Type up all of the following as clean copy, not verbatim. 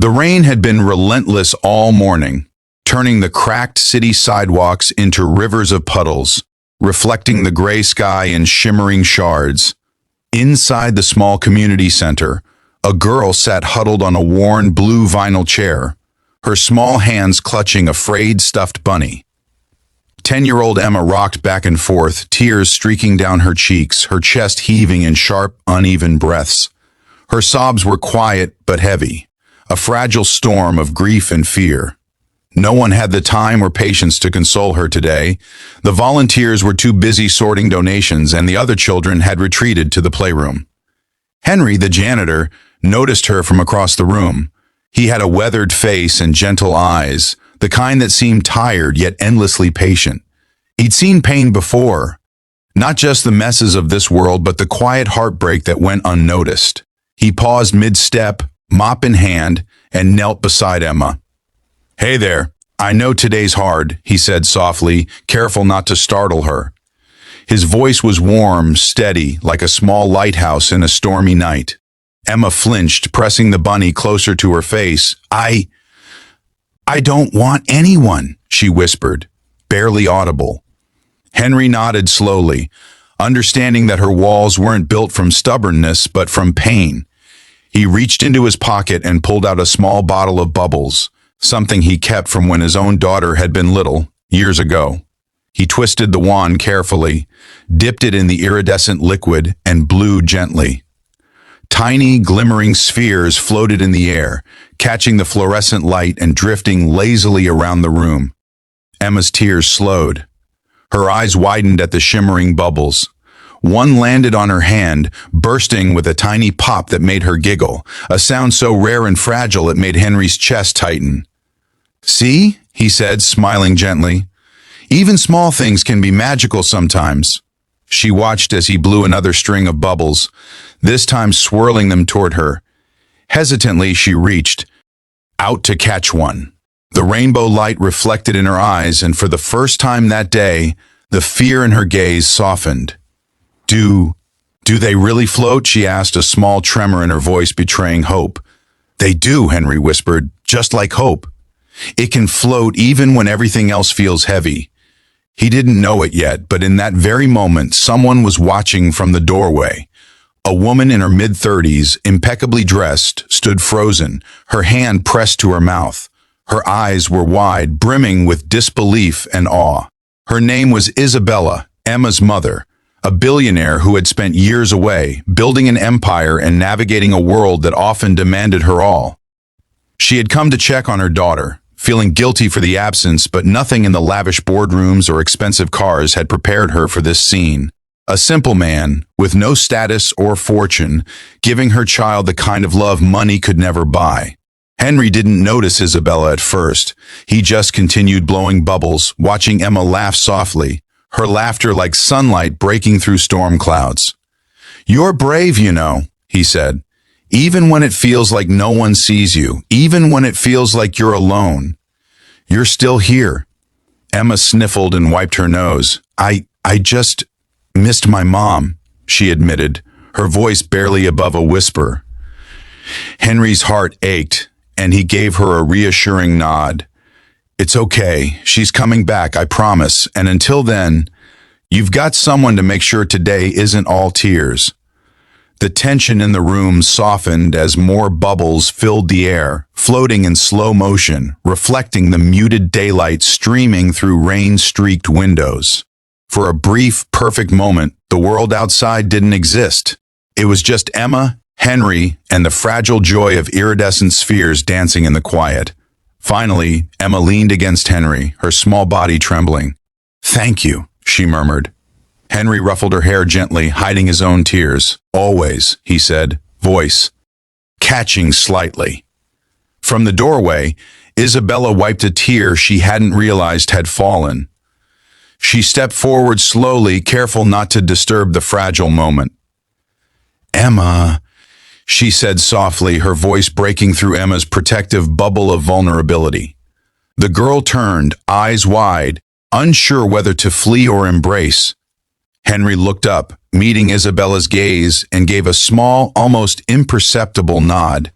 The rain had been relentless all morning, turning the cracked city sidewalks into rivers of puddles, reflecting the gray sky in shimmering shards. Inside the small community center, a girl sat huddled on a worn blue vinyl chair, her small hands clutching a frayed stuffed bunny. 10-year-old Emma rocked back and forth, tears streaking down her cheeks, her chest heaving in sharp, uneven breaths. Her sobs were quiet but heavy, a fragile storm of grief and fear. No one had the time or patience to console her today. The volunteers were too busy sorting donations, and the other children had retreated to the playroom. Henry, the janitor, noticed her from across the room. He had a weathered face and gentle eyes, the kind that seemed tired yet endlessly patient. He'd seen pain before, not just the messes of this world, but the quiet heartbreak that went unnoticed. He paused mid-step, mop in hand, and knelt beside Emma. "Hey there, I know today's hard," he said softly, careful not to startle her. His voice was warm, steady, like a small lighthouse in a stormy night. Emma flinched, pressing the bunny closer to her face. I don't want anyone," she whispered, barely audible. Henry nodded slowly, understanding that her walls weren't built from stubbornness but from pain. He reached into his pocket and pulled out a small bottle of bubbles, something he kept from when his own daughter had been little, years ago. He twisted the wand carefully, dipped it in the iridescent liquid, and blew gently. Tiny, glimmering spheres floated in the air, catching the fluorescent light and drifting lazily around the room. Emma's tears slowed. Her eyes widened at the shimmering bubbles. One landed on her hand, bursting with a tiny pop that made her giggle, a sound so rare and fragile it made Henry's chest tighten. "See?" he said, smiling gently. "Even small things can be magical sometimes." She watched as he blew another string of bubbles, this time swirling them toward her. Hesitantly, she reached out to catch one. The rainbow light reflected in her eyes, and for the first time that day, the fear in her gaze softened. Do they really float?" she asked, a small tremor in her voice betraying hope. "They do," Henry whispered, "just like hope. It can float even when everything else feels heavy." He didn't know it yet, but in that very moment, someone was watching from the doorway. A woman in her mid-30s, impeccably dressed, stood frozen, her hand pressed to her mouth. Her eyes were wide, brimming with disbelief and awe. Her name was Isabella, Emma's mother, a billionaire who had spent years away, building an empire and navigating a world that often demanded her all. She had come to check on her daughter, feeling guilty for the absence, but nothing in the lavish boardrooms or expensive cars had prepared her for this scene. A simple man, with no status or fortune, giving her child the kind of love money could never buy. Henry didn't notice Isabella at first. He just continued blowing bubbles, watching Emma laugh softly, her laughter like sunlight breaking through storm clouds. "You're brave, you know," he said. "Even when it feels like no one sees you, even when it feels like you're alone, you're still here." Emma sniffled and wiped her nose. I just missed my mom," she admitted, her voice barely above a whisper. Henry's heart ached, and he gave her a reassuring nod. "It's okay. She's coming back, I promise. And until then, you've got someone to make sure today isn't all tears." The tension in the room softened as more bubbles filled the air, floating in slow motion, reflecting the muted daylight streaming through rain-streaked windows. For a brief, perfect moment, the world outside didn't exist. It was just Emma, Henry, and the fragile joy of iridescent spheres dancing in the quiet. Finally, Emma leaned against Henry, her small body trembling. "Thank you," she murmured. Henry ruffled her hair gently, hiding his own tears. "Always," he said, voice catching slightly. From the doorway, Isabella wiped a tear she hadn't realized had fallen. She stepped forward slowly, careful not to disturb the fragile moment. "Emma," she said softly, her voice breaking through Emma's protective bubble of vulnerability. The girl turned, eyes wide, unsure whether to flee or embrace. Henry looked up, meeting Isabella's gaze, and gave a small, almost imperceptible nod.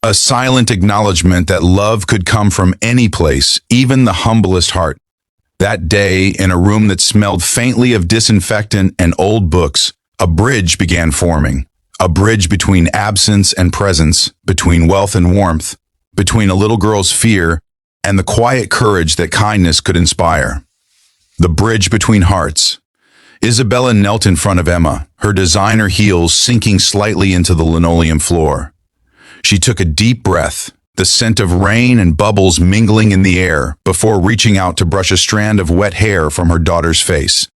a silent acknowledgement that love could come from any place, even the humblest heart. That day, in a room that smelled faintly of disinfectant and old books, a bridge began forming. A bridge between absence and presence, between wealth and warmth, between a little girl's fear and the quiet courage that kindness could inspire. The bridge between hearts. Isabella knelt in front of Emma, her designer heels sinking slightly into the linoleum floor. She took a deep breath, the scent of rain and bubbles mingling in the air, before reaching out to brush a strand of wet hair from her daughter's face.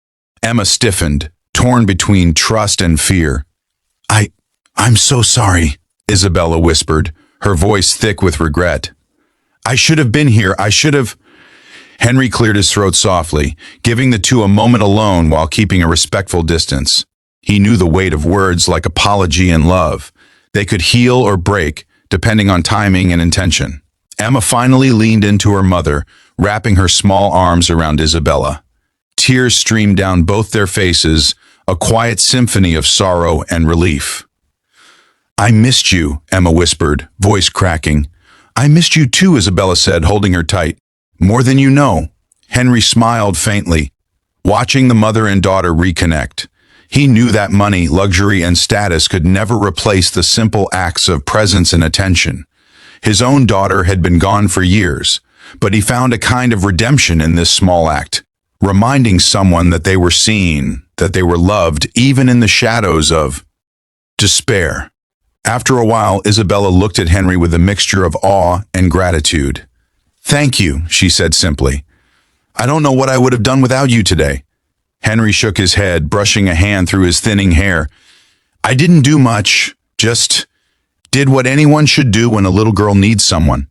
Emma stiffened, torn between trust and fear. I'm so sorry, Isabella whispered, her voice thick with regret. I should have been here. I should have. Henry cleared his throat softly, giving the two a moment alone while keeping a respectful distance. He knew the weight of words like apology and love. They could heal or break, depending on timing and intention. Emma finally leaned into her mother, wrapping her small arms around Isabella. Tears streamed down both their faces, a quiet symphony of sorrow and relief. I missed you, Emma whispered, voice cracking. I missed you too, Isabella said, holding her tight. More than you know. Henry smiled faintly, watching the mother and daughter reconnect. He knew that money, luxury, and status could never replace the simple acts of presence and attention. His own daughter had been gone for years, but he found a kind of redemption in this small act, reminding someone that they were seen, that they were loved, even in the shadows of despair. After a while, Isabella looked at Henry with a mixture of awe and gratitude. Thank you, she said simply. I don't know what I would have done without you today. Henry shook his head, brushing a hand through his thinning hair. I didn't do much, just did what anyone should do when a little girl needs someone.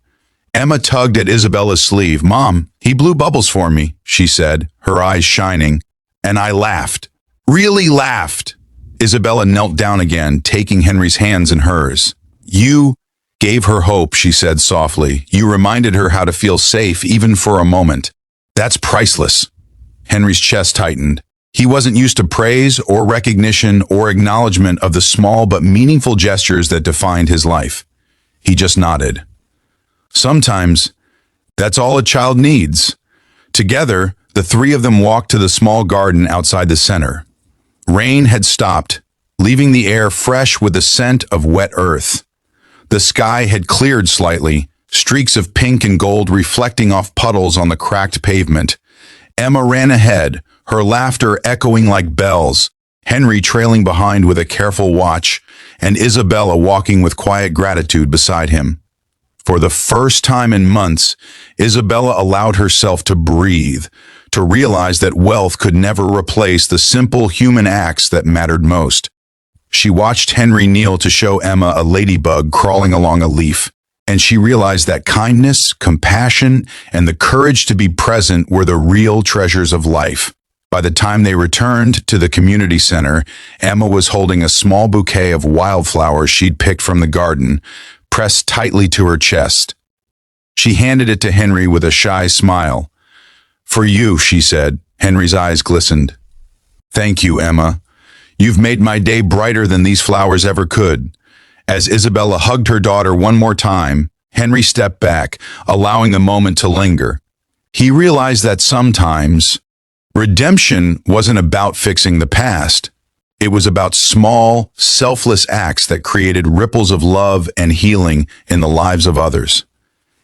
Emma tugged at Isabella's sleeve. Mom, he blew bubbles for me, she said, her eyes shining, and I laughed. Really laughed. Isabella knelt down again, taking Henry's hands in hers. You gave her hope, she said softly. You reminded her how to feel safe, even for a moment. That's priceless. Henry's chest tightened. He wasn't used to praise or recognition or acknowledgement of the small but meaningful gestures that defined his life. He just nodded. Sometimes, that's all a child needs. Together, the three of them walked to the small garden outside the center. Rain had stopped, leaving the air fresh with the scent of wet earth. The sky had cleared slightly, streaks of pink and gold reflecting off puddles on the cracked pavement. Emma ran ahead, her laughter echoing like bells, Henry trailing behind with a careful watch, and Isabella walking with quiet gratitude beside him. For the first time in months, Isabella allowed herself to breathe, to realize that wealth could never replace the simple human acts that mattered most. She watched Henry kneel to show Emma a ladybug crawling along a leaf, and she realized that kindness, compassion, and the courage to be present were the real treasures of life. By the time they returned to the community center, Emma was holding a small bouquet of wildflowers she'd picked from the garden, pressed tightly to her chest. She handed it to Henry with a shy smile. For you, she said. Henry's eyes glistened. Thank you, Emma. You've made my day brighter than these flowers ever could. As Isabella hugged her daughter one more time, Henry stepped back, allowing the moment to linger. He realized that sometimes redemption wasn't about fixing the past. It was about small, selfless acts that created ripples of love and healing in the lives of others.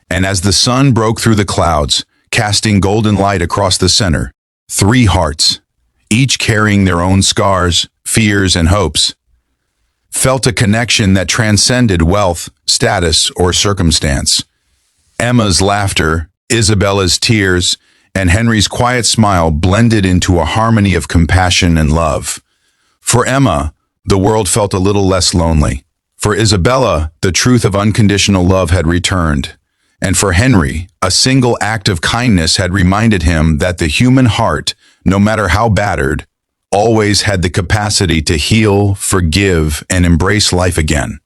And as the sun broke through the clouds, casting golden light across the center, three hearts, each carrying their own scars, fears, and hopes, felt a connection that transcended wealth, status, or circumstance. Emma's laughter, Isabella's tears, and Henry's quiet smile blended into a harmony of compassion and love. For Emma, the world felt a little less lonely. For Isabella, the truth of unconditional love had returned. And for Henry, a single act of kindness had reminded him that the human heart, no matter how battered, always had the capacity to heal, forgive, and embrace life again.